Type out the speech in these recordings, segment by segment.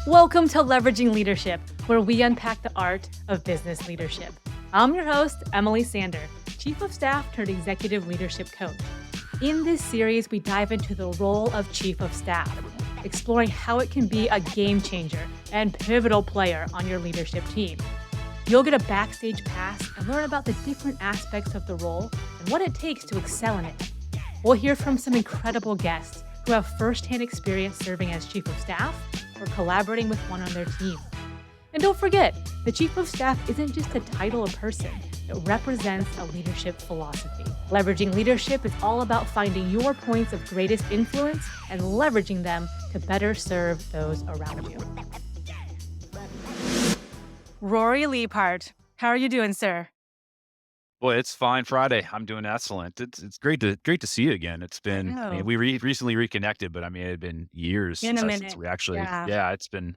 Welcome to Leveraging Leadership, where we unpack the art of business leadership. I'm your host, Emily Sander, Chief of Staff turned Executive Leadership Coach. In this series, we dive into the role of Chief of Staff, exploring how it can be a game changer and pivotal player on your leadership team. You'll get a backstage pass and learn about the different aspects of the role and what it takes to excel in it. We'll hear from some incredible guests who have firsthand experience serving as Chief of Staff or collaborating with one on their team. And don't forget, the Chief of Staff isn't just a title or person, it represents a leadership philosophy. Leveraging leadership is all about finding your points of greatest influence and leveraging them to better serve those around you. Rory Liebhart, how are you doing, sir? Boy, it's fine Friday. I'm doing excellent. It's great to see you again. It's been, I mean, we recently reconnected, but I mean, it had been years In a since minute. we actually, Yeah. it's been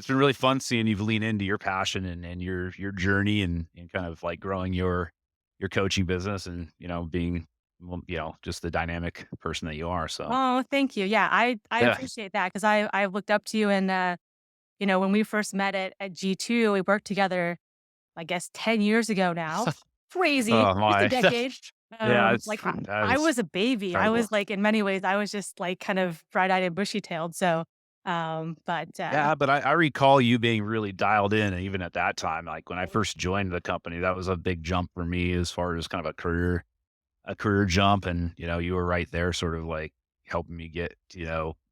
really fun seeing you lean into your passion and your journey and kind of like growing your coaching business and, being, well, just the dynamic person that you are. So Oh, thank you. Yeah, I yeah. appreciate that because I looked up to you and, when we first met at G2, we worked together, I guess, 10 years ago now. Crazy, Oh just a my. decade. Yeah, it's, Like, that I is was a baby. I incredible. was, like, in many ways, I was just, like, kind of bright-eyed and bushy-tailed, so, but, Yeah, but I recall you being really dialed in, and even at that time, like when I first joined the company, that was a big jump for me as far as kind of a career jump. And, you were right there sort of like helping me get,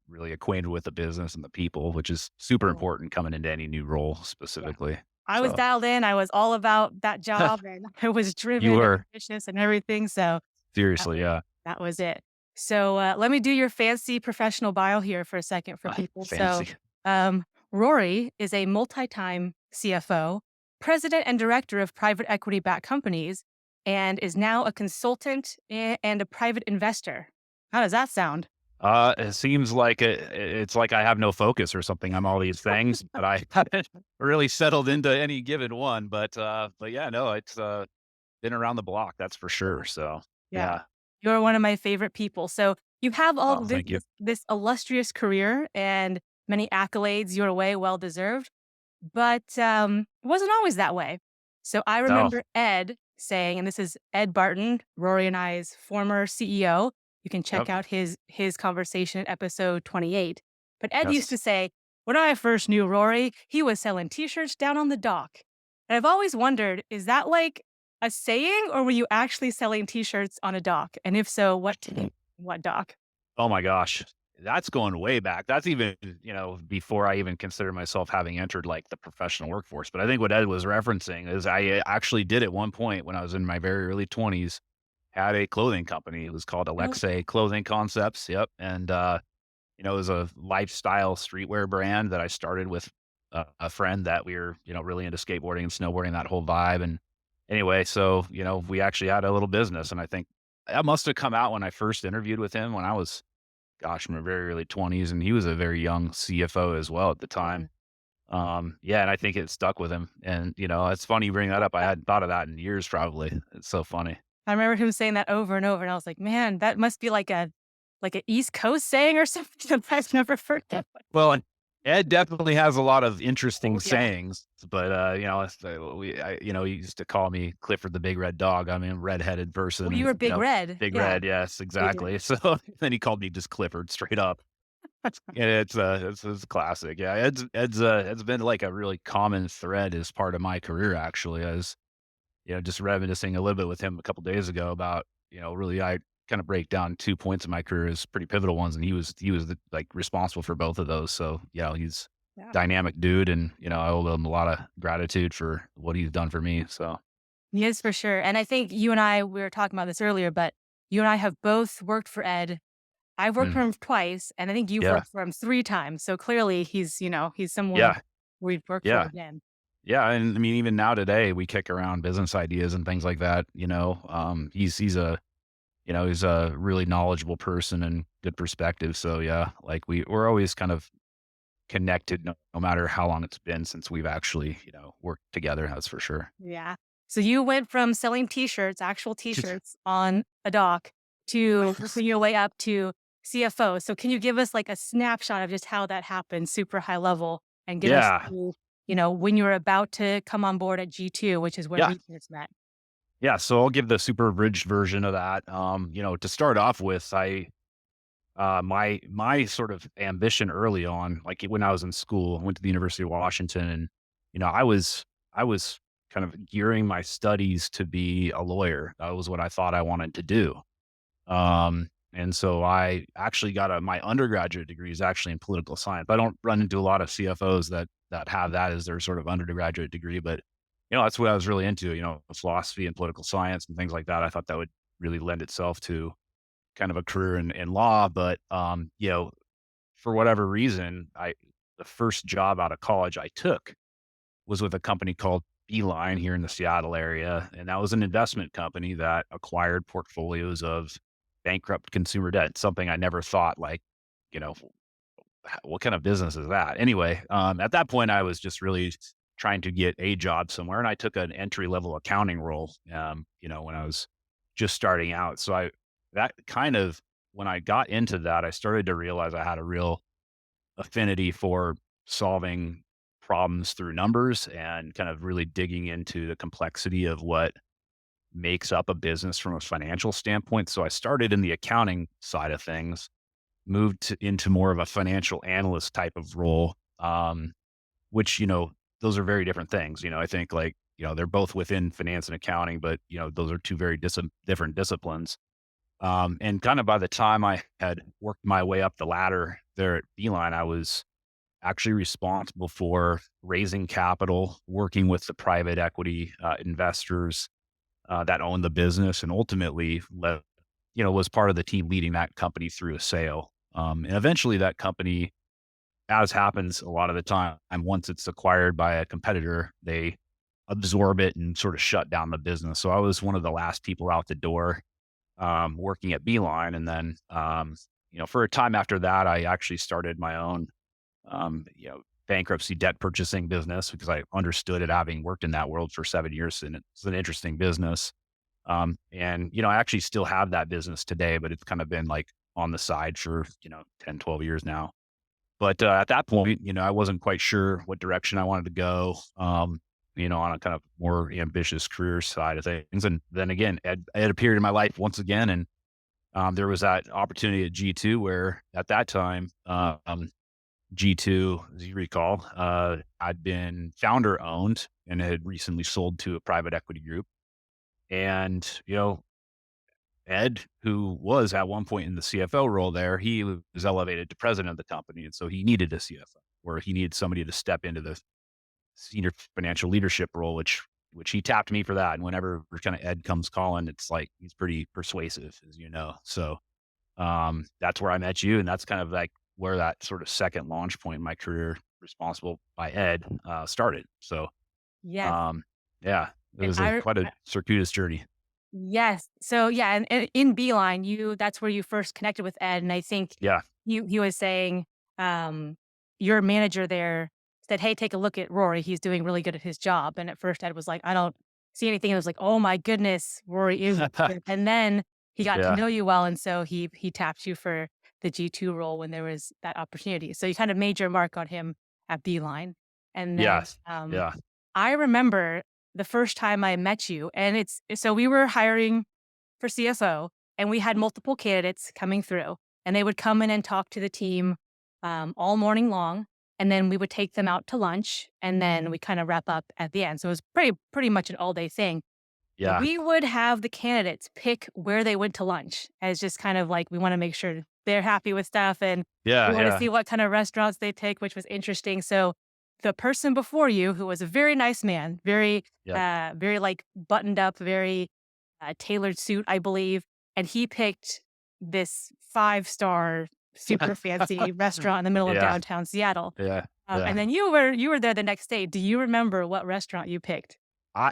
really acquainted with the business and the people, which is super important coming into any new role yeah. specifically. I was So dialed in, I was all about that job, and I was you driven and were ambitious and everything, so that seriously, was yeah. that was it. So, let me do your fancy professional bio here for a second for people. So, Fancy. um, Rory is a multi-time CFO, president and director of private equity-backed companies, and is now a consultant and a private investor. How does that sound? It seems like it's like I have no focus or something. I'm all these things, but I haven't really settled into any given one. But yeah, no, it's been around the block, that's for sure. So Yeah. yeah. You're one of my favorite people. So you have all Oh, this, thank you. this illustrious career and many accolades your way, well deserved. But it wasn't always that way. So I No. remember Ed saying, and this is Ed Barton, Rory and I's former CEO. You can check Yep. out his conversation at episode 28. But Ed used Yes. to say, when I first knew Rory, he was selling t-shirts down on the dock. And I've always wondered, is that like a saying or were you actually selling t-shirts on a dock? And if so, what dock? Oh my gosh. That's going way back. That's even, before I even consider myself having entered like the professional workforce. But I think what Ed was referencing is I actually did at one point when I was in my very early 20s, had a clothing company. It was called Oh, Alexei Clothing Concepts. Yep. And, it was a lifestyle streetwear brand that I started with a friend that we were, really into skateboarding and snowboarding, that whole vibe. And anyway, so, we actually had a little business. And I think that must have come out when I first interviewed with him when I was, gosh, in my very early 20s. And he was a very young CFO as well at the yeah. time. Yeah. And I think it stuck with him. And, it's funny you bring that up. I hadn't thought of that in years, probably. It's so funny. I remember him saying that over and over, and I was like, "Man, that must be like a East Coast saying or something." I've never heard that one. Well, and Ed definitely has a lot of interesting Oh, yeah. sayings, but, he used to call me Clifford the Big Red Dog. I'm a redheaded Oh, you person, were Big Red. Big Yeah, Red, yes, you did. exactly. So, then he called me just Clifford straight up. And it's a classic. Yeah, Ed's been like a really common thread as part of my career, actually. As just reminiscing a little bit with him a couple days ago about, really I kind of break down 2 points in my career as pretty pivotal ones, and he was the, like, responsible for both of those. So, he's Yeah. dynamic dude, and, I owe him a lot of gratitude for what he's done for me. So, He is for sure, and I think you and I we were talking about this earlier, but you and I have both worked for Ed. I've worked for mm, him twice, and I think you've yeah, worked for him 3 times, so clearly he's someone yeah, we've worked for yeah, again. yeah. And I mean, even now today, we kick around business ideas and things like that. He's a really knowledgeable person and good perspective. So yeah, like we're always kind of connected, no matter how long it's been since we've actually, worked together. That's for sure. Yeah. So you went from selling t-shirts, actual t-shirts on a dock to working your way up to CFO. So can you give us like a snapshot of just how that happened, super high level? and get us Yeah. to, when you were about to come on board at G2, which is where Yeah. we first met. Yeah. So I'll give the super abridged version of that. To start off with, my sort of ambition early on, like when I was in school, I went to the University of Washington, and I was kind of gearing my studies to be a lawyer. That was what I thought I wanted to do. And so I actually got my undergraduate degree is actually in political science. I don't run into a lot of CFOs that have that as their sort of undergraduate degree, but that's what I was really into, philosophy and political science and things like that. I thought that would really lend itself to kind of a career in law. But for whatever reason, the first job out of college I took was with a company called Beeline here in the Seattle area, and that was an investment company that acquired portfolios of bankrupt consumer debt, something I never thought, like, you know, what kind of business is that? Anyway, at that point, I was just really trying to get a job somewhere, and I took an entry-level accounting role, when I was just starting out. So that kind of when I got into that, I started to realize I had a real affinity for solving problems through numbers and kind of really digging into the complexity of what makes up a business from a financial standpoint. So I started in the accounting side of things, moved into more of a financial analyst type of role, which, those are very different things. I think like, they're both within finance and accounting, but, those are two very different disciplines. And kind of by the time I had worked my way up the ladder there at Beeline, I was actually responsible for raising capital, working with the private equity investors that owned the business, and ultimately was part of the team leading that company through a sale. And eventually, that company, as happens a lot of the time, and once it's acquired by a competitor, they absorb it and sort of shut down the business. So I was one of the last people out the door working at Beeline, and then for a time after that, I actually started my own bankruptcy debt purchasing business because I understood it having worked in that world for 7 years, and it's an interesting business. I actually still have that business today, but it's kind of been like on the side for, 10, 12 years now. But at that point, I wasn't quite sure what direction I wanted to go, on a kind of more ambitious career side of things. And then again, Ed appeared in my life once again. And there was that opportunity at G2 where at that time, G2, as you recall, had been founder owned and had recently sold to a private equity group. And, Ed, who was at one point in the CFO role there, he was elevated to president of the company. And so he needed a CFO, or he needed somebody to step into the senior financial leadership role, which he tapped me for that. And whenever kind of Ed comes calling, it's like he's pretty persuasive, as you know. So that's where I met you, and that's kind of like where that sort of second launch point in my career, responsible by Ed, started. So, Yes. um, yeah, it And was quite a circuitous journey. yes. So yeah, and in Beeline, that's where you first connected with Ed. And I think Yeah, he was saying, um, your manager there said, "Hey, take a look at Rory. He's doing really good at his job." And at first Ed was like, "I don't see anything." It was like, "Oh my goodness, Rory is really good." And then he got to yeah, know you well. And so he tapped you for the G2 role when there was that opportunity. So you kind of made your mark on him at Beeline. And then yes, yeah, I remember the first time I met you, and so we were hiring for CFO, and we had multiple candidates coming through, and they would come in and talk to the team all morning long, and then we would take them out to lunch, and then we kind of wrap up at the end. So it was pretty much an all day thing. yeah, We would have the candidates pick where they went to lunch as just kind of like we want to make sure they're happy with stuff, and yeah, we want to yeah, see what kind of restaurants they take, which was interesting. So the person before you, who was a very nice man, yep. very like buttoned up, very tailored suit, I believe, and he picked this 5-star super fancy restaurant in the middle of Yeah, downtown Seattle. yeah, And yeah. then you were there the next day. Do you remember what restaurant you picked?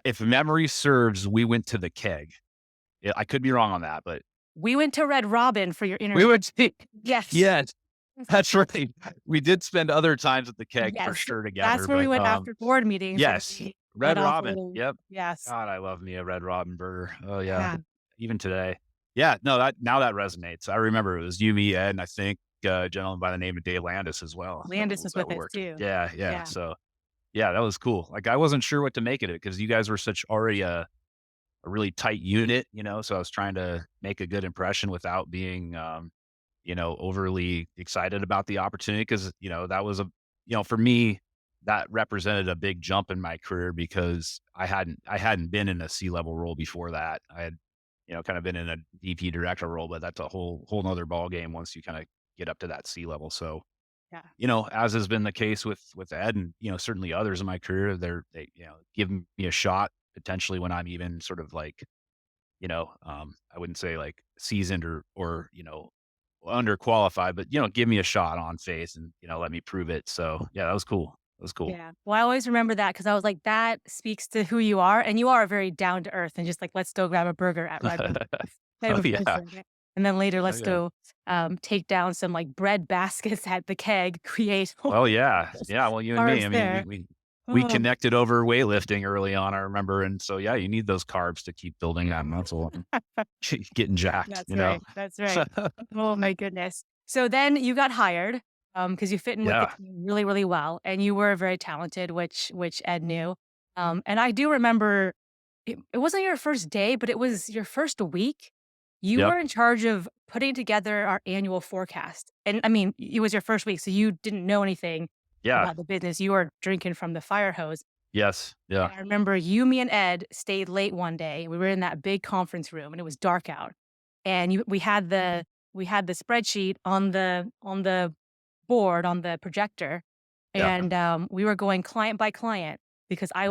If memory serves, we went to the Keg. Yeah, I could be wrong on that, but We went to Red Robin for your we interview. went to Yes. yes, that's right. We did spend other times at the Keg for Yes. sure That's together, went but, after board meetings, and yes, we went Red off a Robin, little. yep. Yes. God, I love me a Red Robin burger. Oh, yeah, Yeah. even today. Yeah, no, that now that resonates. I remember it was you, me, Ed, and I think a gentleman by the name of Dave Landis as well Landis was that with we us worked. too. Yeah, yeah. Yeah. So yeah, that was cool. Like I wasn't sure what to make of it because you guys were such already a really tight unit, so I was trying to make a good impression without being, overly excited about the opportunity because, that was for me, that represented a big jump in my career because I hadn't been in a C-level role before that. I had, kind of been in a VP director role, but that's a whole nother ball game once you kind of get up to that C level. So, Yeah. as has been the case with Ed and, certainly others in my career, they, give me a shot potentially when I'm even sort of like, I wouldn't say like seasoned or, underqualified, but, give me a shot on faith and, let me prove it. So yeah, that was cool. That was cool. Yeah. Well, I always remember that because I was like, that speaks to who you are. And you are very down to earth and just like, let's go grab a burger at Redmond type Oh of yeah. person. Right? And then later, Oh let's yeah. go take down some like bread baskets at the keg, create Oh yeah. Yeah. Well, you and me, carbs I mean, we, there. we, we Oh, connected over weightlifting early on, I remember. And so, yeah, you need those carbs to keep building that muscle and getting jacked, that's right. That's right. Oh my goodness. So then you got hired because you fit in with the Yeah. team really, really well, and you were very talented, which Ed knew. And I do remember it wasn't your first day, but it was your first week. You Yep. were in charge of putting together our annual forecast, and I mean, it was your first week, so you didn't know anything Yeah. about the business. You were drinking from the fire hose. Yes. Yeah. And I remember you, me, and Ed stayed late one day. We were in that big conference room, and it was dark out. And we had the spreadsheet on the board on the projector, Yeah. and we were going client by client because Yeah.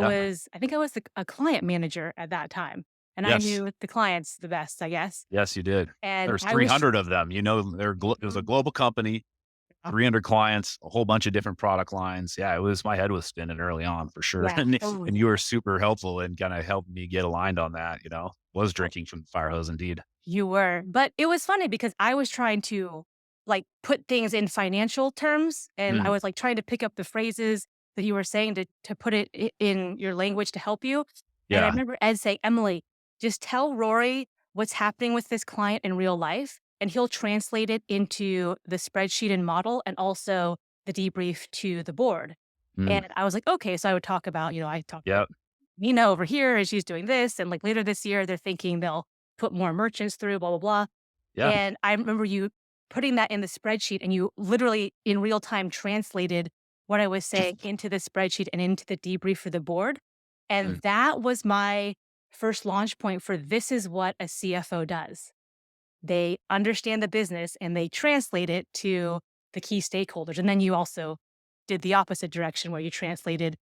I think I was a client manager at that time, and I Yes. knew the clients the best, I guess. Yes, you did. And There's I was 300 of them. It was a Mhm. global company, Oh, 300 clients, a whole bunch of different product lines. Yeah, my head was spinning early on for sure. yeah, And you totally. were super helpful and kind of helped me get aligned on that, Was drinking from the fire hose indeed. You were, but it was funny because I was trying to, like, put things in financial terms, and I Mm, was, like, trying to pick up the phrases that you were saying to put it in your language to help you, and I yeah. remember Ed saying, "Emily, just tell Rory what's happening with this client in real life, and he'll translate it into the spreadsheet and model and also the debrief to the board." Mm, And I was like, "Okay." So I would talk about, I talked about yep. Nina over here and she's doing this. And like later this year, they're thinking they'll put more merchants through, blah, blah, blah. Yeah. And I remember you putting that in the spreadsheet and you literally in real time translated what I was saying into the spreadsheet and into the debrief for the board. And Mm, that was my first launch point for this is what a CFO does. They understand the business and they translate it to the key stakeholders. And then you also did the opposite direction where you translated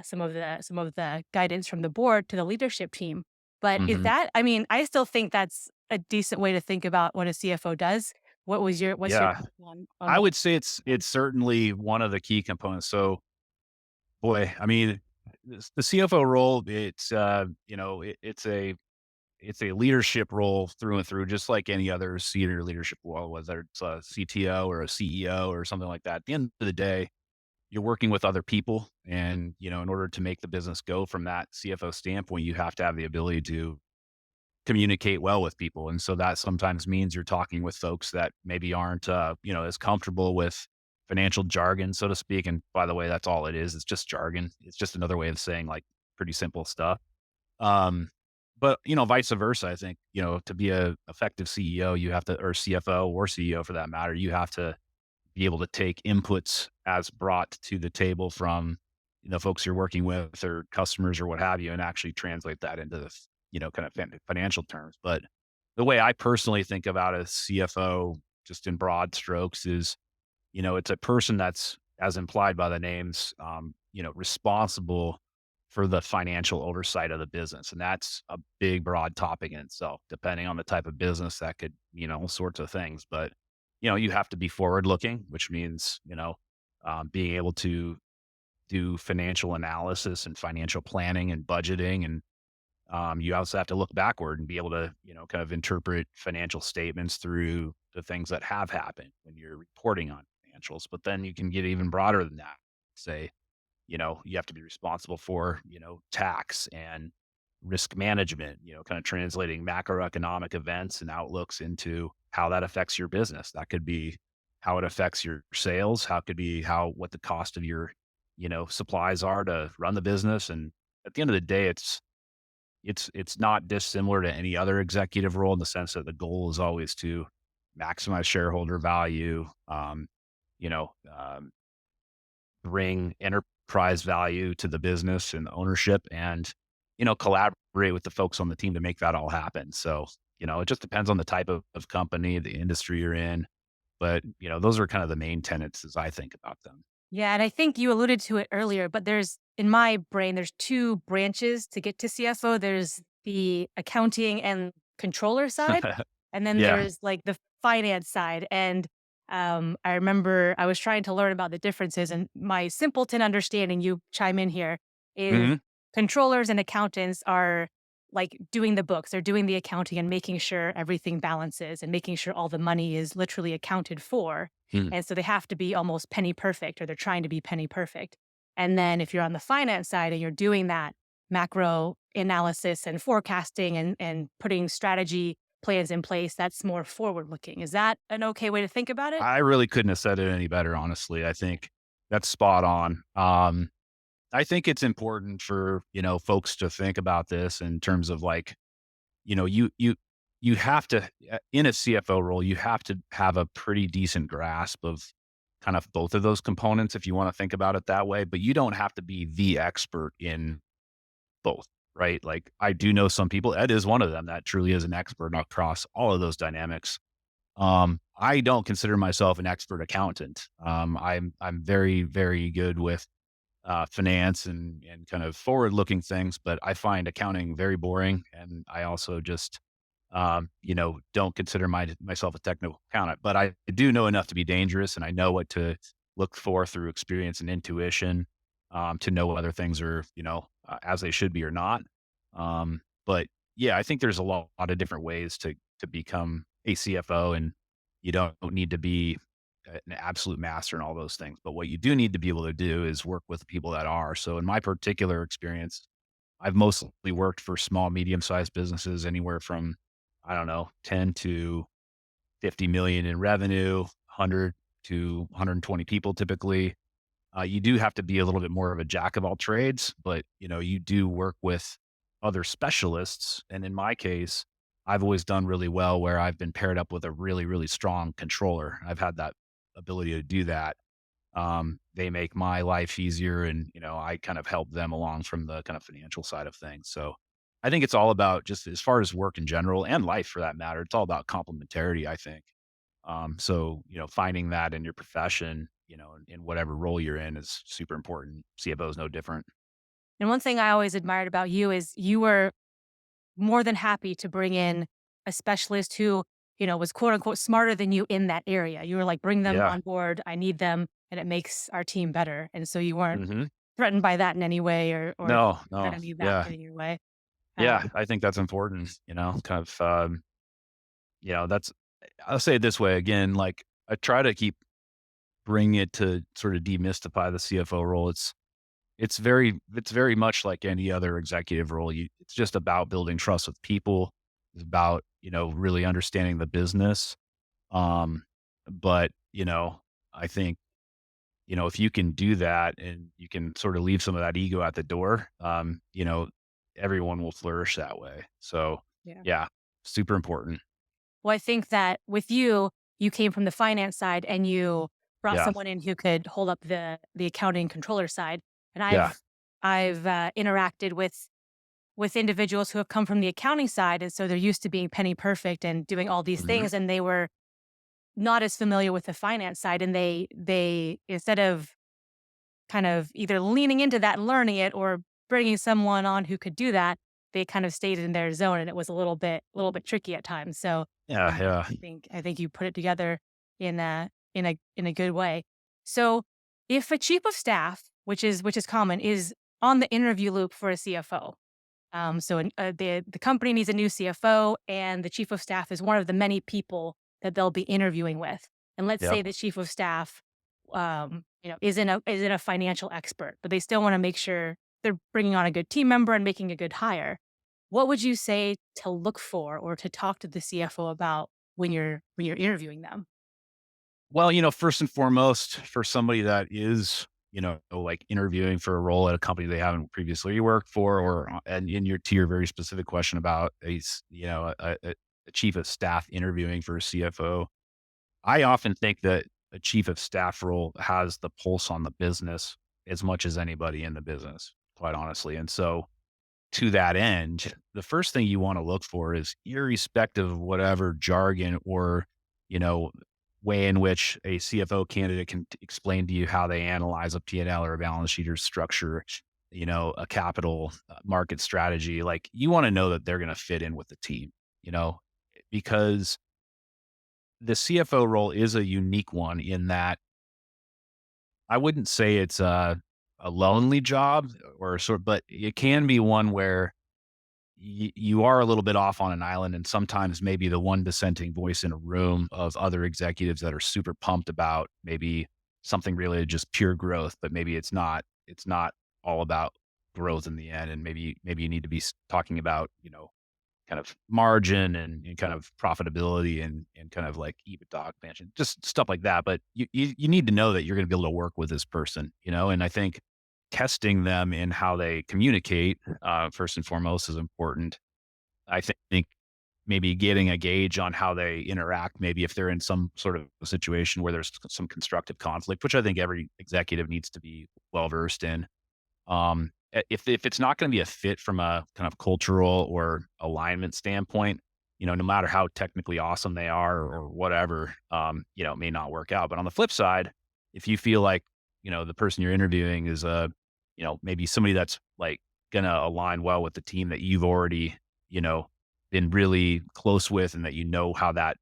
some of the guidance from the board to the leadership team. But is mhm. that? I mean, I still think that's a decent way to think about what a CFO does. What's your Yeah. take on I what? would say it's certainly one of the key components. So, boy, I mean, the CFO role, it's a leadership role through and through, just like any other senior leadership role, whether it's a CTO or a CEO or something like that. At the end of the day, you're working with other people. And, in order to make the business go from that CFO standpoint, you have to have the ability to communicate well with people. And so that sometimes means you're talking with folks that maybe aren't, as comfortable with financial jargon, so to speak. And by the way, that's all it is. It's just jargon. It's just another way of saying like pretty simple stuff. Um, but vice versa, I think, to be a effective CEO, you have to, or CFO or CEO for that matter, you have to be able to take inputs as brought to the table from, folks you're working with or customers or what have you, and actually translate that into the, kind of financial terms. But the way I personally think about a CFO, just in broad strokes, is, it's a person that's, as implied by the names, responsible for the financial oversight of the business. And that's a big, broad topic in itself, depending on the type of business that could, all sorts of things. But, you have to be forward looking, which means, being able to do financial analysis and financial planning and budgeting. And you also have to look backward and be able to, kind of interpret financial statements through the things that have happened when you're reporting on financials. But then you can get even broader than that. Say, you have to be responsible for, tax and risk management, kind of translating macroeconomic events and outlooks into how that affects your business. That could be, how it affects your sales, how it could be how what the cost of your, supplies are to run the business. And at the end of the day, it's not dissimilar to any other executive role in the sense that the goal is always to maximize shareholder value, you know, um, bring enterprise value to the business and the ownership, and collaborate with the folks on the team to make that all happen. So it just depends on the type of company, the industry you're in, but those are kind of the main tenets as I think about them. Yeah, and I think you alluded to it earlier, but there's in my brain, there's 2 branches to get to CFO. There's the accounting and controller side, and then Yeah. there's, like, the finance side, and, I remember I was trying to learn about the differences, and my simpleton understanding, you chime in here, is Hmm. controllers and accountants are, like, doing the books. They're doing the accounting and making sure everything balances and making sure all the money is literally accounted for. And so they have to be almost penny perfect, or they're trying to be penny perfect. And then if you're on the finance side and you're doing that macro analysis and forecasting and putting strategy plans in place, that's more forward looking. Is that an okay way to think about it? I really couldn't have said it any better, honestly. I think that's spot on. I think it's important for, folks to think about this in terms of like, you have to in a CFO role, you have to have a pretty decent grasp of kind of both of those components if you want to think about it that way, but you don't have to be the expert in both, right? Like I do know some people, Ed is one of them that truly is an expert across all of those dynamics. I don't consider myself an expert accountant. I'm very, very good with finance and kind of forward looking things, but I find accounting very boring. And I also just, don't consider myself a technical accountant, but I do know enough to be dangerous, and I know what to look for through experience and intuition, to know whether things are, as they should be or not. But yeah, I think there's a lot of different ways to become a CFO, and you don't need to be an absolute master in all those things. But what you do need to be able to do is work with people that are. So in my particular experience, I've mostly worked for small, medium-sized businesses, anywhere from, I don't know, 10 to 50 million in revenue, 100 to 120 people typically. You do have to be a little bit more of a jack of all trades, but you do work with other specialists. And in my case, I've always done really well where I've been paired up with a really, really strong controller. I've had that ability to do that. They make my life easier, and I kind of help them along from the kind of financial side of things. So I think it's all about, just as far as work in general and life for that matter, it's all about complementarity, I think. So finding that in your profession, in whatever role you're in, is super important. CFO is no different. And one thing I always admired about you is you were more than happy to bring in a specialist who, was quote unquote smarter than you in that area. You were like, bring them Yeah. on board. I need them and it makes our team better. And so you weren't Hmm. threatened by that in any way, or No, had no. any of that Yeah. getting your way. Yeah. Um, I think that's important, kind of, that's, I'll say it this way again, like I try to keep bringing it to sort of demystify the CFO role. It's very much like any other executive role. It's just about building trust with people. It's about, really understanding the business. Um, but, I think, if you can do that and you can sort of leave some of that ego at the door, everyone will flourish that way. So yeah. yeah, super important. Well, I think that with you, you came from the finance side and you brought Yeah. someone in who could hold up the accounting controller side. And Yeah. I've interacted with individuals who have come from the accounting side, and so they're used to being penny perfect and doing all these Hmm. things, and they were not as familiar with the finance side, and they instead of kind of either leaning into that and learning it or bringing someone on who could do that, they kind of stayed in their zone, and it was a little bit tricky at times. So, Yeah. Yeah. I think you put it together in a good way. So, if a chief of staff, which is common, is on the interview loop for a CFO, the company needs a new CFO, and the chief of staff is one of the many people that they'll be interviewing with. And let's Yep. say the chief of staff, isn't a financial expert, but they still want to make sure they're bringing on a good team member and making a good hire. What would you say to look for or to talk to the CFO about when you're interviewing them? Well, first and foremost, for somebody that is, like interviewing for a role at a company they haven't previously worked for, or and in your to your very specific question about a chief of staff interviewing for a CFO, I often think that a chief of staff role has the pulse on the business as much as anybody in the business, quite honestly. And so to that end, the first thing you want to look for is irrespective of whatever jargon or, you know, way in which a CFO candidate can explain to you how they analyze a P&L or a balance sheet or structure, a capital market strategy. Like you want to know that they're going to fit in with the team, because the CFO role is a unique one in that I wouldn't say it's a lonely job or sort, but it can be one where you are a little bit off on an island and sometimes maybe the one dissenting voice in a room of other executives that are super pumped about maybe something really just pure growth, but maybe it's not all about growth in the end. And maybe you need to be talking about, kind of margin and kind of profitability and kind of like EBITDA expansion, just stuff like that. But you need to know that you're going to be able to work with this person, and I think testing them in how they communicate, first and foremost, is important. I think maybe getting a gauge on how they interact, maybe if they're in some sort of a situation where there's some constructive conflict, which I think every executive needs to be well versed in. If it's not going to be a fit from a kind of cultural or alignment standpoint, no matter how technically awesome they are or whatever, it may not work out. But on the flip side, if you feel like, the person you're interviewing is maybe somebody that's like going to align well with the team that you've already, you know, been really close with and that how that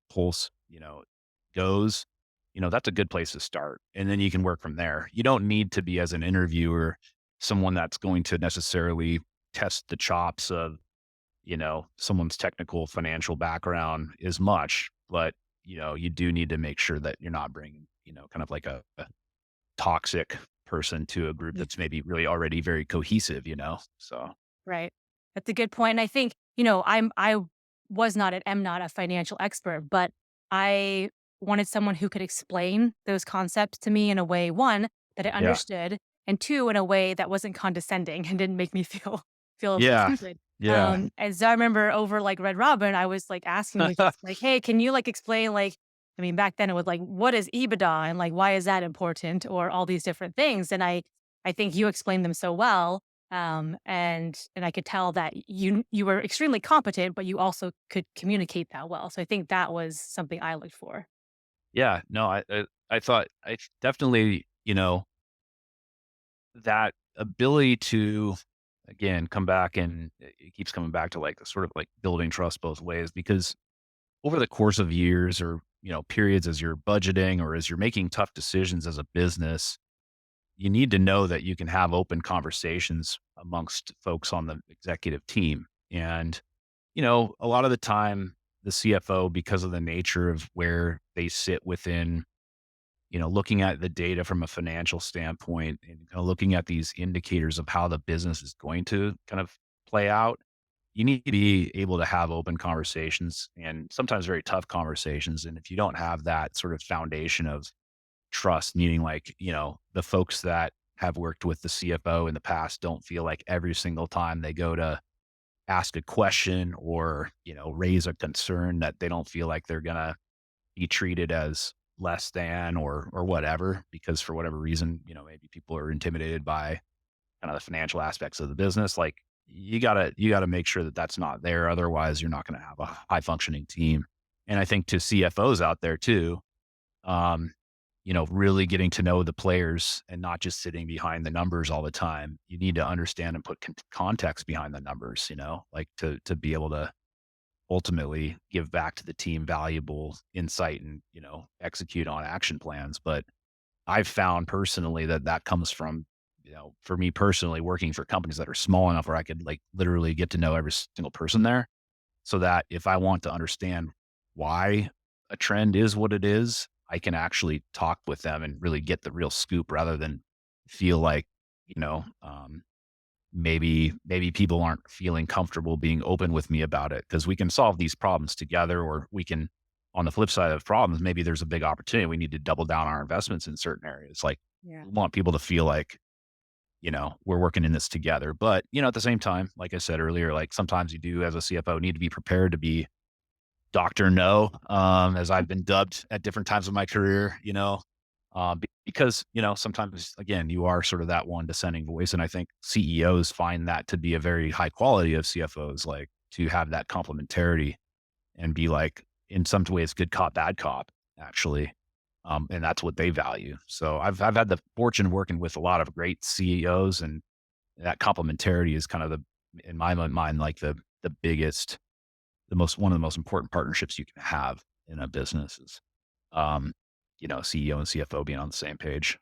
pulse, goes, that's a good place to start. And then you can work from there. You don't need to be as an interviewer someone that's going to necessarily test the chops of, someone's technical financial background as much, but you do need to make sure that you're not bringing, kind of like a toxic person to a group that's maybe really already very cohesive, so. Right. That's a good point. And I think, I was not and am not a financial expert, but I wanted someone who could explain those concepts to me in a way, one, that I Yeah. understood, and two, in a way that wasn't condescending and didn't make me feel Yeah. stupid. Yeah. And so I remember over like Red Robin, I was like asking you just like, hey, can you like explain like I mean, back then it was like, what is EBITDA and like why is that important? Or all these different things. And I think you explained them so well, and I could tell that you were extremely competent, but you also could communicate that well. So I think that was something I looked for. Yeah. No, I thought I definitely, that ability to, again, come back and it keeps coming back to like sort of like building trust both ways because over the course of years or, periods as you're budgeting or as you're making tough decisions as a business, you need to know that you can have open conversations amongst folks on the executive team. And, a lot of the time, the CFO, because of the nature of where they sit within, looking at the data from a financial standpoint and kind of looking at these indicators of how the business is going to kind of play out, you need to be able to have open conversations and sometimes very tough conversations. And if you don't have that sort of foundation of trust, meaning like, the folks that have worked with the CFO in the past don't feel like every single time they go to ask a question or, raise a concern that they don't feel like they're going to be treated as less than or whatever, because for whatever reason, maybe people are intimidated by kind of the financial aspects of the business. Like you gotta make sure that that's not there. Otherwise you're not going to have a high functioning team. And I think to CFOs out there too, um, really getting to know the players and not just sitting behind the numbers all the time. You need to understand and put context behind the numbers, like to be able to ultimately give back to the team valuable insight and, execute on action plans. But I've found personally that that comes from, for me personally, working for companies that are small enough where I could like literally get to know every single person there so that if I want to understand why a trend is what it is, I can actually talk with them and really get the real scoop rather than feel like, maybe people aren't feeling comfortable being open with me about it because we can solve these problems together or we can on the flip side of problems, maybe there's a big opportunity. We need to double down our investments in certain areas. Like Yeah. we want people to feel like, we're working in this together. But, at the same time, like I said earlier, like sometimes you do as a CFO need to be prepared to be Doctor No, as I've been dubbed at different times of my career, because, sometimes again, you are sort of that one dissenting voice. And I think CEOs find that to be a very high quality of CFOs, like to have that complementarity and be like, in some ways, good cop, bad cop, actually. And that's what they value. So I've had the fortune of working with a lot of great CEOs, and that complementarity is kind of in my mind, like the biggest, one of the most important partnerships you can have in a business is, um, CEO and CFO being on the same page.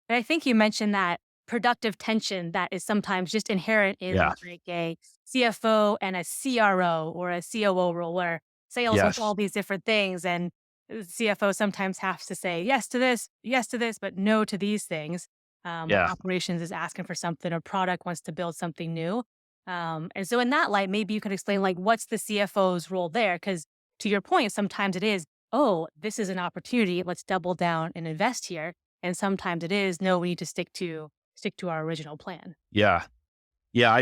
And I think you mentioned that productive tension that is sometimes just inherent Yeah. in like a CFO and a CRO or a COO role where sales wants Yes. all these different things and the CFO sometimes has to say yes to this, but no to these things. When Yeah. operations is asking for something or product wants to build something new. And so in that light, maybe you could explain like what's the CFO's role there? Because to your point, sometimes it is, oh, this is an opportunity. Let's double down and invest here, and sometimes it is, no, we need to stick to our original plan. Yeah. Yeah.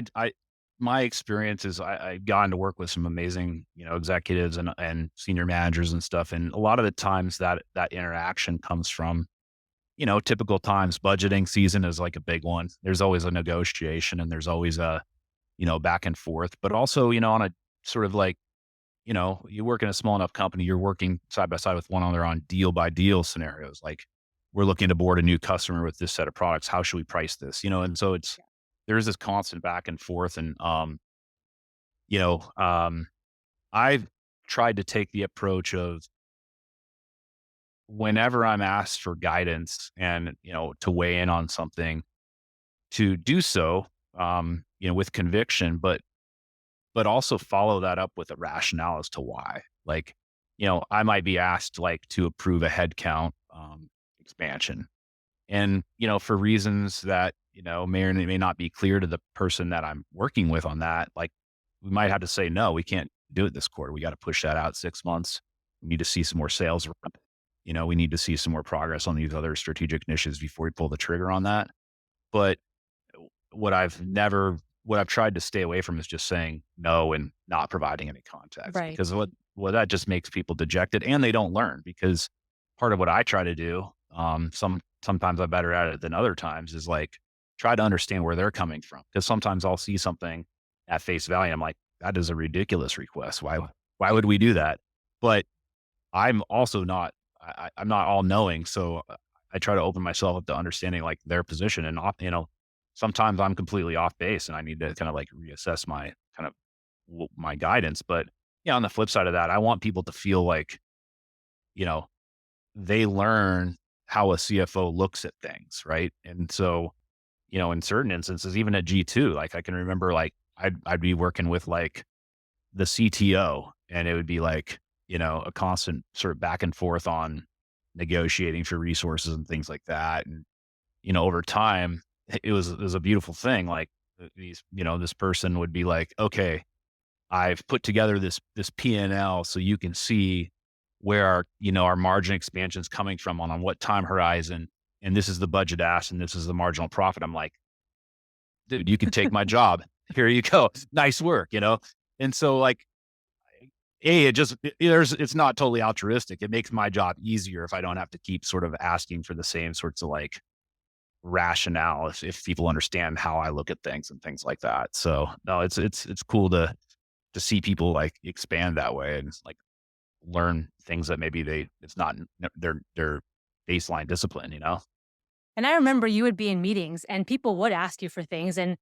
My experience is I've gotten to work with some amazing, executives and senior managers and stuff. And a lot of the times that interaction comes from, typical times. Budgeting season is like a big one. There's always a negotiation and there's always a, back and forth, but also, on a sort of like, you work in a small enough company, you're working side by side with one another on deal by deal scenarios. Like we're looking to board a new customer with this set of products. How should we price this? And so there's this constant back and forth. And, you know, um, I've tried to take the approach of whenever I'm asked for guidance and, to weigh in on something, to do so, with conviction, but also follow that up with a rationale as to why. Like, I might be asked like to approve a headcount expansion. And, for reasons that, may or may not be clear to the person that I'm working with on that, like we might have to say, no, we can't do it this quarter. We got to push that out 6 months. We need to see some more sales. We need to see some more progress on these other strategic initiatives before we pull the trigger on that. But what I've tried to stay away from is just saying no and not providing any context, Right. because that just makes people dejected and they don't learn. Because part of what I try to do, sometimes I'm better at it than other times, is like try to understand where they're coming from. Because sometimes I'll see something at face value, I'm like, that is a ridiculous request. Why would we do that? But I'm also not I'm not all knowing, so I try to open myself up to understanding like their position, and sometimes I'm completely off base and I need to kind of like reassess my kind of my guidance. But yeah, on the flip side of that, I want people to feel like, you know, they learn how a CFO looks at things, right? And so, in certain instances, even at G2, like I can remember like I'd be working with like the CTO, and it would be like, a constant sort of back and forth on negotiating for resources and things like that. And, over time, it was a beautiful thing. Like this person would be like, okay, I've put together this P&L so you can see where our margin expansion is coming from on what time horizon. And this is the budget ask, and this is the marginal profit. I'm like, dude, you can take my job. Here you go. Nice work. And so like, it's not totally altruistic. It makes my job easier if I don't have to keep sort of asking for the same sorts of like rationale, if people understand how I look at things and things like that. So no, it's cool to see people like expand that way and like learn things that maybe it's not their baseline discipline. And I remember you would be in meetings and people would ask you for things and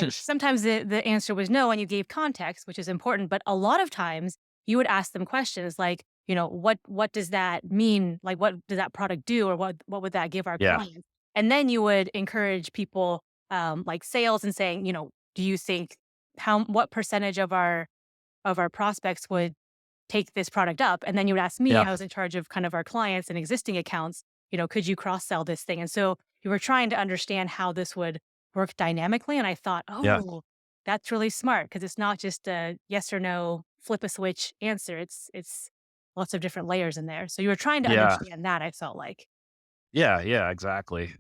sometimes the answer was no and you gave context, which is important, but a lot of times you would ask them questions like, what does that mean? Like what does that product do or what would that give our Yeah. clients? And then you would encourage people like sales and saying, do you think what percentage of our prospects would take this product up? And then you would ask me, Yeah. I was in charge of kind of our clients and existing accounts, could you cross sell this thing? And so you were trying to understand how this would work dynamically. And I thought, Yeah. oh, that's really smart because it's not just a yes or no, flip a switch answer. It's lots of different layers in there. So you were trying to Yeah. understand that, I felt like. Yeah, yeah, exactly.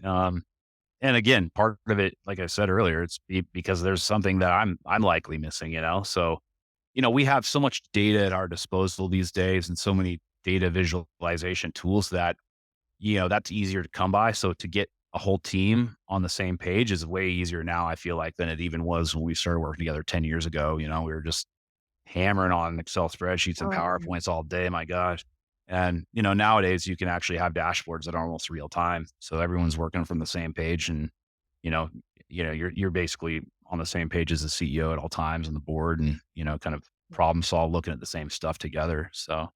And again, part of it, like I said earlier, because there's something that I'm likely missing, So, we have so much data at our disposal these days and so many data visualization tools that, that's easier to come by. So to get a whole team on the same page is way easier now, I feel like, than it even was when we started working together 10 years ago. We were just hammering on Excel spreadsheets and Oh, PowerPoints all day, my gosh. And, nowadays you can actually have dashboards that are almost real time. So everyone's working from the same page and, you know, you're basically on the same page as the CEO at all times and the board and, kind of problem solve looking at the same stuff together. So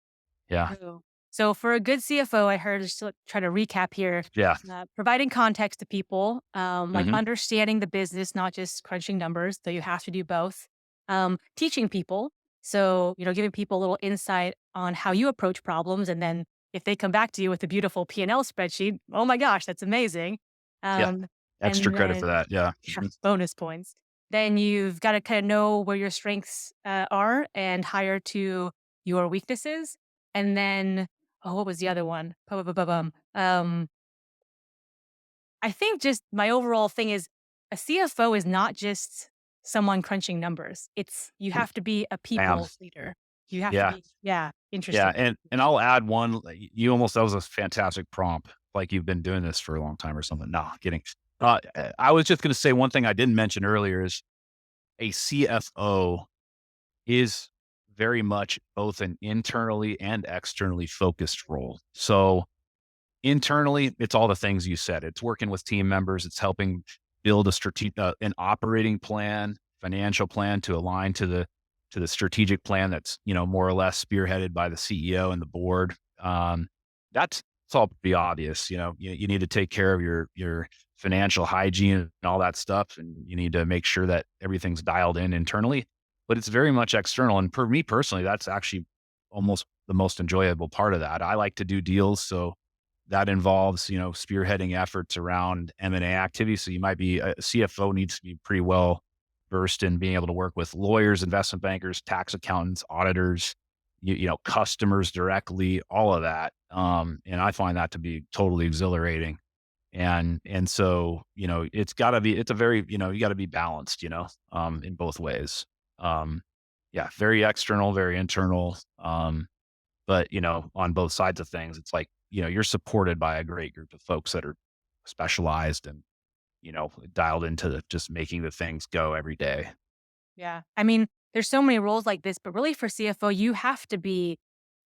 yeah. true. So for a good CFO, I heard, just to try to recap here, Yeah. providing context to people, like Hmm. understanding the business, not just crunching numbers, though you have to do both. Teaching people, so giving people a little insight on how you approach problems, and then if they come back to you with a beautiful P&L spreadsheet, oh my gosh, that's amazing. Yeah. Um, Extra and credit for then that. Yeah. yeah, Mhm. bonus points. Then you've got to kind of know where your strengths are and hire to your weaknesses. And then, oh, what was the other one? Bum. I think just my overall thing is a CFO is not just someone crunching numbers. It's you have to be a Bam. people leader. You have to Yeah. be, yeah, Yeah. interested. And I'll add one. You almost that was a fantastic prompt. Like you've been doing this for a long time or something. No, kidding. I was just going to say one thing I didn't mention earlier is a CFO is very much both an internally and externally focused role. So internally, it's all the things you said. It's working with team members. It's helping build an operating plan, financial plan to align to the strategic plan that's more or less spearheaded by the CEO and the board. That's all pretty obvious. You need to take care of your financial hygiene and all that stuff, and you need to make sure that everything's dialed in internally. But it's very much external, and for me personally, that's actually almost the most enjoyable part of that. I like to do deals, so that involves, spearheading efforts around M&A activity. So you might be a CFO needs to be pretty well versed in being able to work with lawyers, investment bankers, tax accountants, auditors, customers directly, all of that. And I find that to be totally exhilarating. And so, it's a very, you got to be balanced, in both ways. Um, yeah, very external, very internal. But, on both sides of things, it's like, you're supported by a great group of folks that are specialized and, dialed into just making the things go every day. Yeah. I mean, there's so many roles like this, but really for CFO, you have to be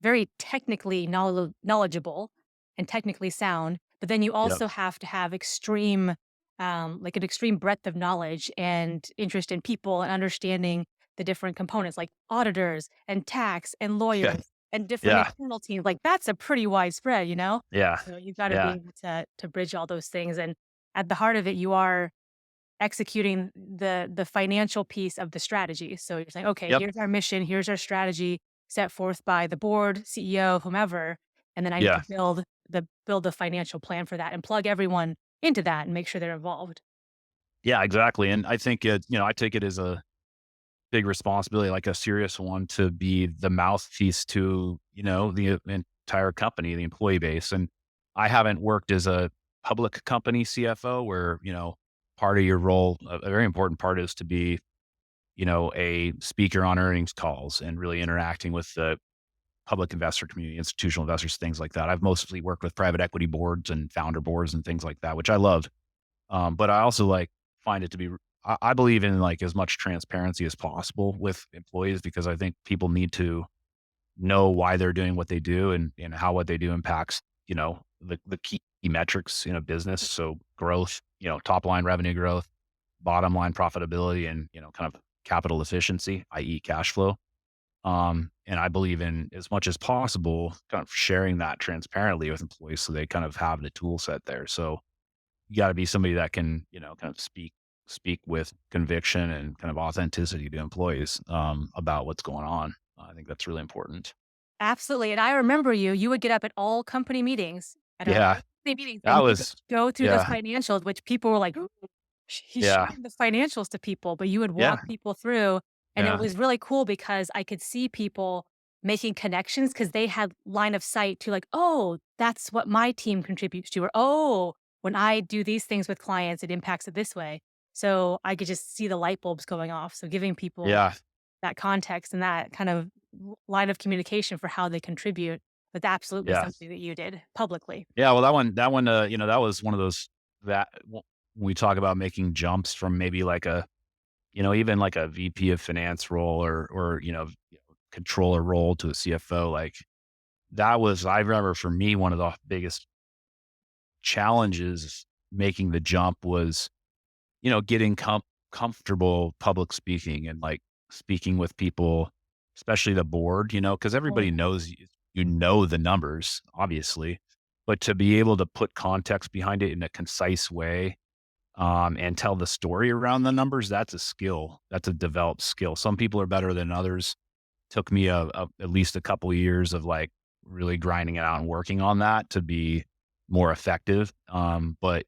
very technically knowledgeable and technically sound, but then you Yep. also have to have extreme, like an extreme breadth of knowledge and interest in people and understanding the different components like auditors and tax and Yeah. lawyers and different Yeah. internal teams. Like that's a pretty wide spread, you know? Yeah. So you've got to be Yeah. able to bridge all those things. And at the heart of it, you are executing the financial piece of the strategy. So you're saying, okay, Yep. here's our mission, here's our strategy set forth by the board, CEO, whomever, and then I need to Yeah. build the financial plan for that and plug everyone into that and make sure they're involved. Yeah, exactly. And I think I take it as a big responsibility, like a serious one, to be the mouthpiece to, the entire company, the employee base. And I haven't worked as a public company CFO where, part of your role, a very important part is to be, a speaker on earnings calls and really interacting with the public investor community, institutional investors, things like that. I've mostly worked with private equity boards and founder boards and things like that, which I love. But I also find it to be, I believe in as much transparency as possible with employees because I think people need to know why they're doing what they do and how what they do impacts, the key metrics in a business. So growth, top line revenue growth, bottom line profitability, and, kind of capital efficiency, i.e. cash flow. And I believe in as much as possible, kind of sharing that transparently with employees so they kind of have the tool set there. So you got to be somebody that can, kind of speak with conviction and kind of authenticity to employees about what's going on. I think that's really important. Absolutely. And I remember you would get up at all company meetings, Yeah, all company meetings, that and you would was go through the yeah, financials, which people were like, he's yeah, showing the financials to people, but you would yeah, walk people through. And it yeah, was really cool because I could see people making connections because they had line of sight to like, oh, that's what my team contributes to, or oh, when I do these things with clients, it impacts it this way. So I could just see the light bulbs going off. So giving people Yeah. that context and that kind of line of communication for how they contribute was absolutely Yeah. something that you did publicly. Yeah, well, that one, that was one of those that when we talk about making jumps from maybe like a, even like a VP of finance role or, controller role to a CFO, like that was, I remember for me, one of the biggest challenges making the jump was, getting comfortable public speaking and like speaking with people, especially the board, because Oh, everybody knows the numbers, obviously, but to be able to put context behind it in a concise way, and tell the story around the numbers, that's a skill. That's a developed skill. Some people are better than others. Took me at least a couple of years of like really grinding it out and working on that to be more effective. But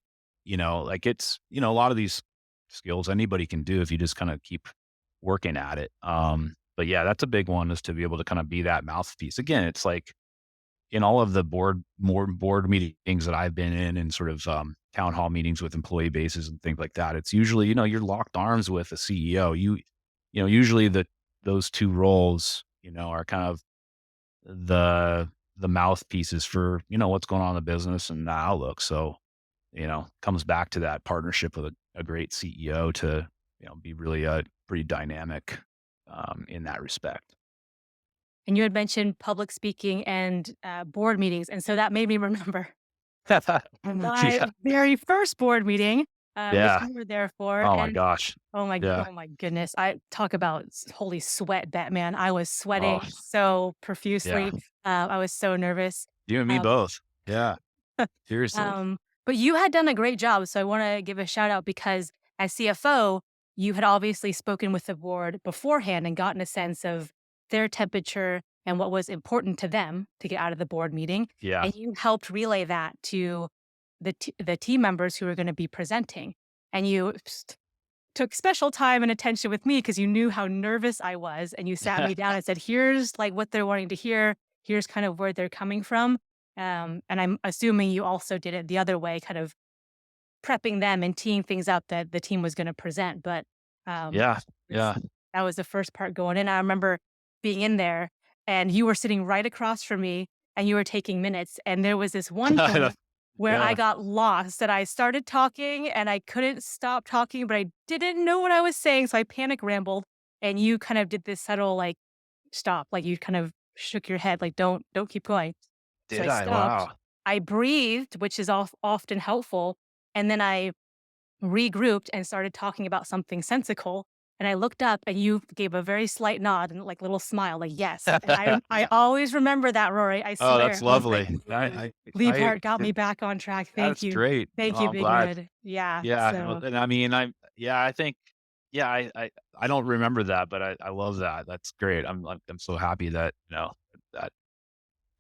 like it's, a lot of these skills anybody can do if you just kind of keep working at it. But yeah, that's a big one, is to be able to kind of be that mouthpiece. Again, it's like in all of the more board meetings that I've been in and sort of town hall meetings with employee bases and things like that, it's usually, you're locked arms with a CEO. Usually those two roles, are kind of the mouthpieces for, what's going on in the business and the outlook. So, comes back to that partnership with a great CEO to, be really pretty dynamic in that respect. and you had mentioned public speaking and board meetings. And so that made me remember my Yeah. very first board meeting, which Yeah. you were there for. Oh my And gosh. Yeah. oh my goodness, I talk about holy sweat, Batman. I was Oh, sweating so yeah. profusely. I was so nervous. You and me Um, both. Yeah, seriously. Um, but you had done a great job, so I wanna give a shout out because as CFO, you had obviously spoken with the board beforehand and gotten a sense of their temperature and what was important to them to get out of the board meeting, Yeah. and you helped relay that to the team members who were gonna be presenting, and you took special time and attention with me because you knew how nervous I was, and you sat me down and said, "Here's, like, what they're wanting to hear. Here's kind of where they're coming from." And I'm assuming you also did it the other way, kind of prepping them and teeing things up that the team was gonna present, but, um, Yeah, it's yeah. that was the first part going in. I remember being in there, and you were sitting right across from me, and you were taking minutes, and there was this one I know. point where I Yeah. got lost, that I started talking, and I couldn't stop talking, but I didn't know what I was saying, so I panic rambled, and you kind of did this subtle, like, stop, like, you kind of shook your head, like, Don't keep going." So I Did I? stopped, Wow. I breathed, which is often helpful, and then I regrouped and started talking about something sensical, and I looked up and you gave a very slight nod and, like, little smile, like, "Yes." And I always remember that, Rory, I Oh, swear. that's I was like, lovely. "Liebhart got me back on track. Thank That's you. great. Thank Oh, you, I'm big glad. red." Yeah, Yeah, well, so and I mean, yeah, I think yeah, I don't remember that, but I love that. That's great. I'm so happy that, that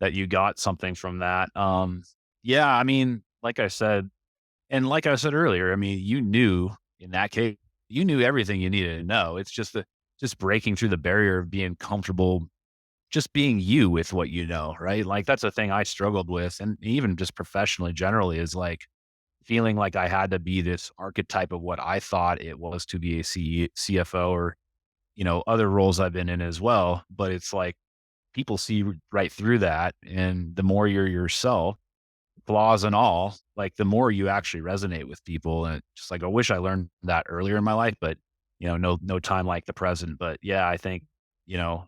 that you got something from that. Yeah, I mean, like I said earlier, I mean, you knew in that case, you knew everything you needed to know. It's just breaking through the barrier of being comfortable, just being you with what you know, right? Like that's a thing I struggled with, and even just professionally, generally, is like feeling like I had to be this archetype of what I thought it was to be a CFO, or other roles I've been in as well. But it's like people see right through that, and the more you're yourself, flaws and all, like the more you actually resonate with people. And it's just like, I wish I learned that earlier in my life, but no time like the present. But yeah, I think,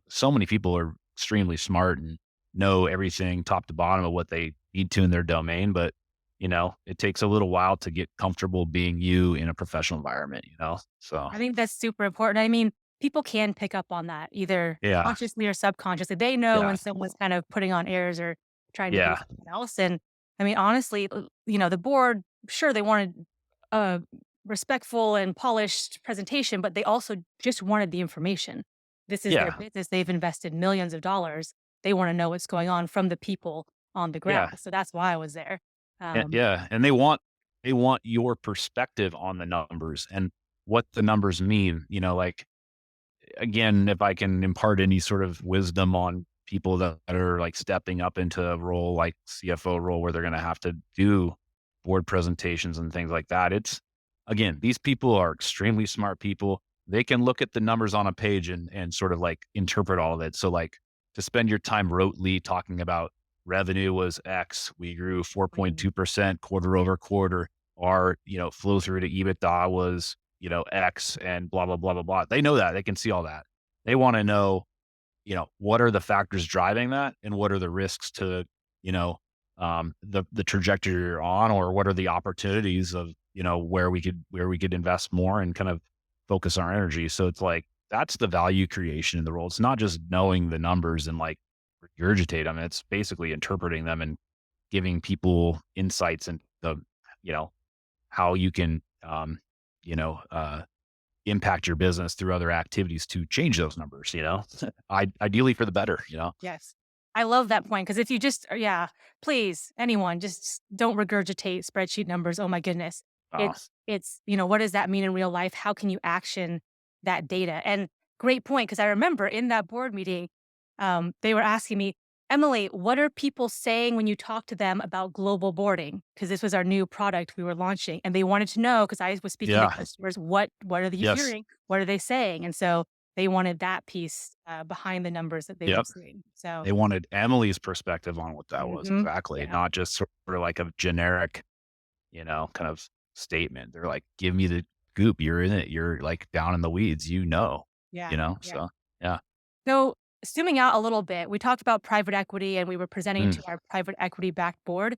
so many people are extremely smart and know everything top to bottom of what they need to in their domain. But, it takes a little while to get comfortable being you in a professional environment. So I think that's super important. I mean, people can pick up on that either yeah, consciously or subconsciously. They know yeah, when someone's kind of putting on airs or trying to be yeah, something else. And I mean, honestly, the board, sure, they wanted a respectful and polished presentation, but they also just wanted the information. This is their yeah, business. They've invested millions of dollars. They want to know what's going on from the people on the ground. yeah. So that's why I was there. Um, Yeah, and they want your perspective on the numbers and what the numbers mean, like, again, if I can impart any sort of wisdom on people that are like stepping up into a role like CFO role where they're going to have to do board presentations and things like that. It's again, these people are extremely smart people. They can look at the numbers on a page and sort of like interpret all of it. So like to spend your time rotely talking about revenue was X, we grew Mm. 4.2% quarter over quarter. Our, flow through to EBITDA was, X and blah, blah, blah, blah, blah. They know that. They can see all that. They want to know, what are the factors driving that and what are the risks to, you know, the trajectory you're on, or what are the opportunities of, where we could invest more and kind of focus our energy. So it's like, that's the value creation in the role. It's not just knowing the numbers and like regurgitate them. It's basically interpreting them and giving people insights into, you know, how you can, you know, uh, impact your business through other activities to change those numbers, ideally for the better. Yes. I love that point because if you just yeah, please, anyone, just don't regurgitate spreadsheet numbers. Oh my goodness. Oh, It's what does that mean in real life? How can you action that data? And great point, because I remember in that board meeting, they were asking me, Emily, what are people saying when you talk to them about global boarding? Because this was our new product we were launching. And they wanted to know, because I was speaking to yeah. customers, what are you Yes. hearing? What are they saying? And so they wanted that piece, behind the numbers that they were Yep. seeing. So They wanted Emily's perspective on what that was mhm, exactly, yeah, not just sort of like a generic, kind of statement. They're like, "Give me the goop. You're in it. You're like down in the weeds. yeah, yeah. So yeah. So zooming out a little bit, we talked about private equity and we were presenting Mm. to our private equity backed board.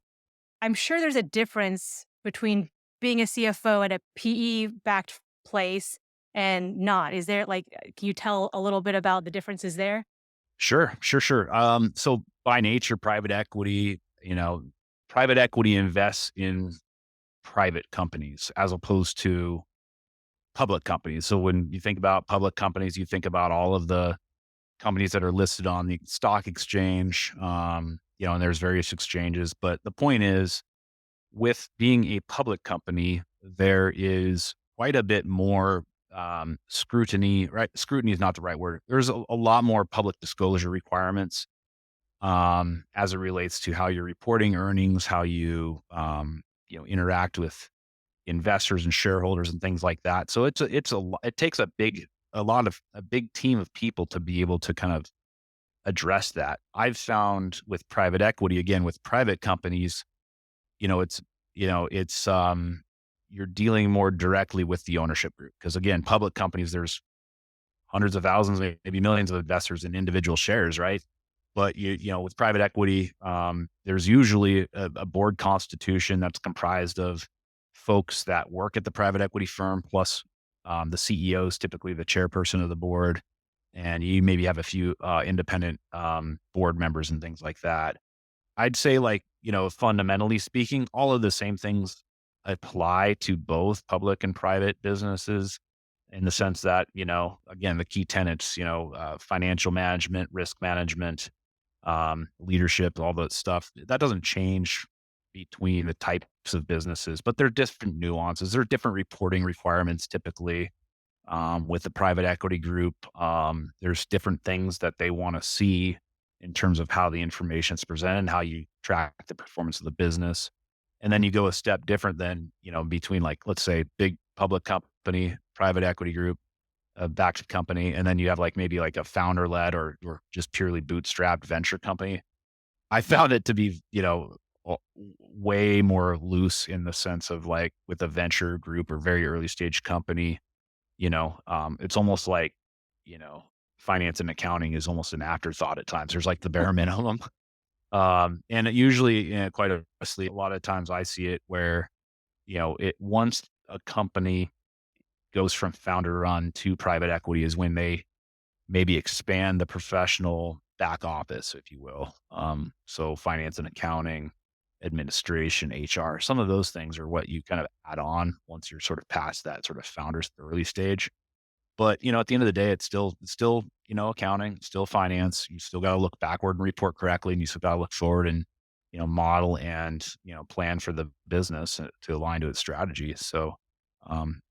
I'm sure there's a difference between being a CFO at a PE backed place and not. Is there can you tell a little bit about the differences there? Sure, sure, sure. So by nature, private equity invests in private companies as opposed to public companies. So when you think about public companies, you think about all of the companies that are listed on the stock exchange, and there's various exchanges. But the point is, with being a public company, there is quite a bit more scrutiny, right? Scrutiny is not the right word. There's a lot more public disclosure requirements as it relates to how you're reporting earnings, how you, interact with investors and shareholders and things like that. So it takes a big team of people to be able to kind of address that. I've found with private equity, again, with private companies, you know, it's, you're dealing more directly with the ownership group. Cause again, public companies, there's hundreds of thousands, maybe millions of investors in individual shares, right? But with private equity, there's usually a board constitution that's comprised of folks that work at the private equity firm, plus the CEOs, typically the chairperson of the board, and you maybe have a few independent board members and things like that. I'd say, like, fundamentally speaking, all of the same things apply to both public and private businesses in the sense that, again, the key tenets, financial management, risk management, leadership, all that stuff. That doesn't change between the types of businesses, but there are different nuances. There are different reporting requirements typically with the private equity group. There's different things that they want to see in terms of how the information is presented and how you track the performance of the business. And then you go a step different than, between like, let's say, big public company, private equity group, a backed company, and then you have like maybe like a founder led or just purely bootstrapped venture company. I found it to be, way more loose in the sense of like with a venture group or very early stage company, it's almost like, you know, finance and accounting is almost an afterthought at times. There's like the bare minimum. And it usually, quite honestly, a lot of times I see it where, it once a company goes from founder run to private equity is when they maybe expand the professional back office, if you will. So finance and accounting, administration, HR, some of those things are what you kind of add on once you're sort of past that sort of founder's early stage. But, at the end of the day, it's still, accounting, still finance. You still got to look backward and report correctly, and you still got to look forward and, model and, plan for the business to align to its strategy. So,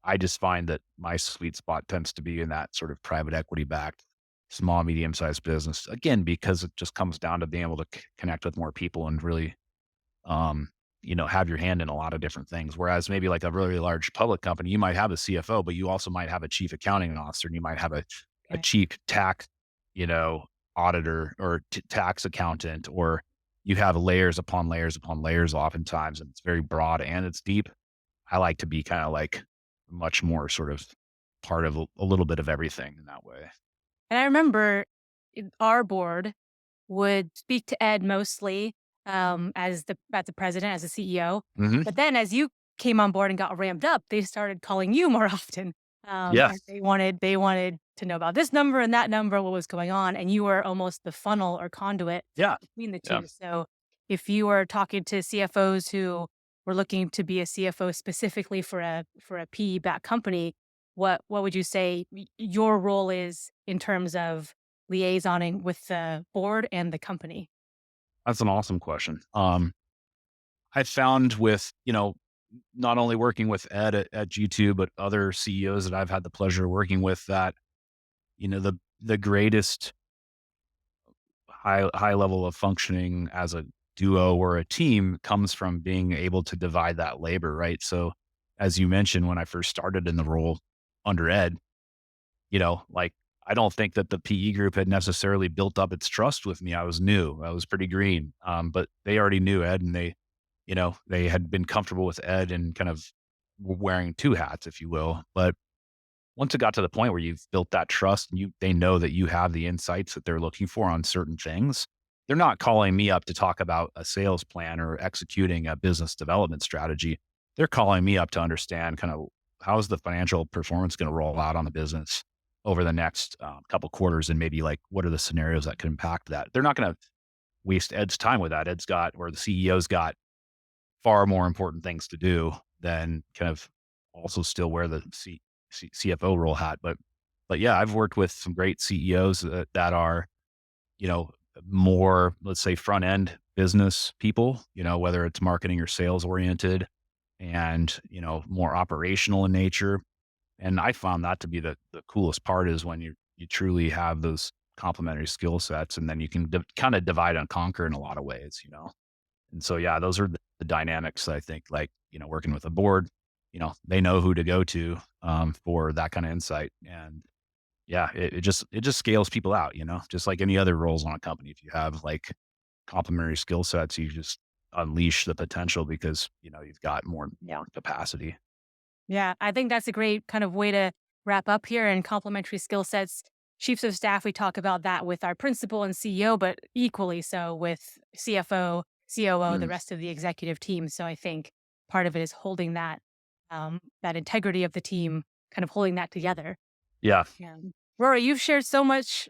I just find that my sweet spot tends to be in that sort of private equity backed. small, medium-sized business. Again, because it just comes down to being able to connect with more people and really, um, have your hand in a lot of different things. Whereas maybe like a really large public company, you might have a CFO, but you also might have a chief accounting officer, and you might have a Okay. chief tax, you know, auditor or tax accountant, or you have layers upon layers upon layers oftentimes, and it's very broad and it's deep. I like to be kind of like much more sort of part of a little bit of everything in that way. And I remember our board would speak to Ed mostly, as the president, as the CEO. Hmm. But then as you came on board and got ramped up, they started calling you more often. Yeah. And they wanted to know about this number and that number, what was going on, and you were almost the funnel or conduit Yeah. between the Yeah. two. So if you were talking to CFOs who were looking to be a CFO specifically for a PE backed company, what would you say your role is in terms of liaisoning with the board and the company? That's an awesome question. I found with, not only working with Ed at G2, but other CEOs that I've had the pleasure of working with that, the greatest high level of functioning as a duo or a team comes from being able to divide that labor, right? So as you mentioned, when I first started in the role under Ed, like I don't think that the PE group had necessarily built up its trust with me. I was new. I was pretty green. But they already knew Ed, and they had been comfortable with Ed and kind of wearing two hats, if you will. But once it got to the point where you've built that trust and they know that you have the insights that they're looking for on certain things, they're not calling me up to talk about a sales plan or executing a business development strategy. They're calling me up to understand kind of how's the financial performance going to roll out on the business over the next couple quarters, and maybe like what are the scenarios that could impact that. They're not going to waste Ed's time with that. Ed's got, or the CEO's got, far more important things to do than kind of also still wear the CFO role hat. But yeah, I've worked with some great CEOs that are, you know, more, let's say, front end business people, whether it's marketing or sales oriented, and, more operational in nature. And I found that to be the coolest part, is when you truly have those complementary skill sets, and then you can kind of divide and conquer in a lot of ways. And so, yeah, those are the dynamics. I think, like, working with a board, they know who to go to for that kind of insight. And yeah, it just scales people out, just like any other roles on a company. If you have like complementary skill sets, you just unleash the potential because, you've got more capacity. Yeah, I think that's a great kind of way to wrap up here. And complementary skill sets, chiefs of staff, we talk about that with our principal and CEO, but equally so with CFO, COO, the Mm, rest of the executive team. So I think part of it is holding that integrity of the team, kind of holding that together. yeah. Yeah. Rory, you've shared so much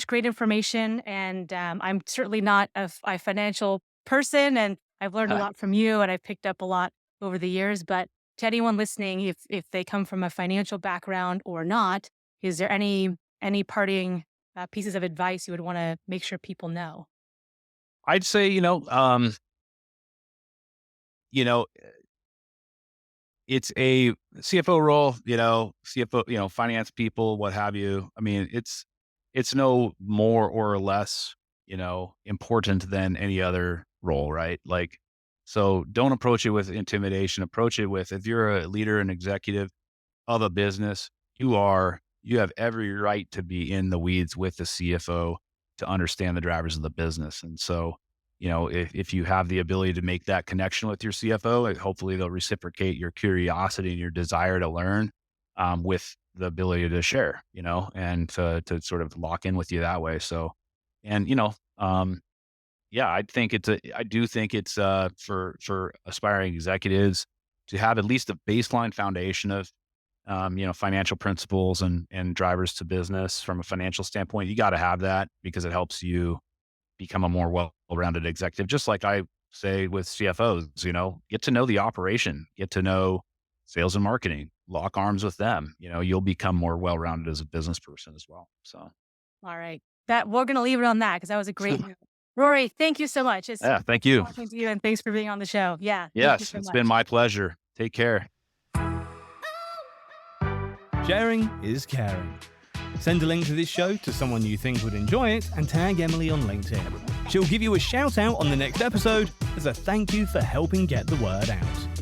great information, and I'm certainly not a financial person, and I've learned a lot from you, and I've picked up a lot over the years. But to anyone listening, if they come from a financial background or not, is there any parting pieces of advice you would want to make sure people know? I'd say, you know, it's a CFO role, CFO, finance people, what have you. I mean, it's no more or less, important than any other role, right? Like, so don't approach it with intimidation. Approach it with, if you're a leader and executive of a business, you have every right to be in the weeds with the CFO to understand the drivers of the business. And so, if you have the ability to make that connection with your CFO, hopefully they'll reciprocate your curiosity and your desire to learn, with the ability to share, and to sort of lock in with you that way. So, and yeah, I do think it's for aspiring executives to have at least a baseline foundation of financial principles and drivers to business from a financial standpoint. You got to have that because it helps you become a more well-rounded executive. Just like I say with CFOs, get to know the operation, get to know sales and marketing, lock arms with them. You'll become more well-rounded as a business person as well. So, All right, that we're going to leave it on that because that was a great note. Rory, thank you so much. It's yeah, thank you. talking to you, and thanks for being on the show. Yeah, thank you Yes, so it's been much. my pleasure. Take care. Sharing is caring. Send a link to this show to someone you think would enjoy it and tag Emily on LinkedIn. She'll give you a shout out on the next episode as a thank you for helping get the word out.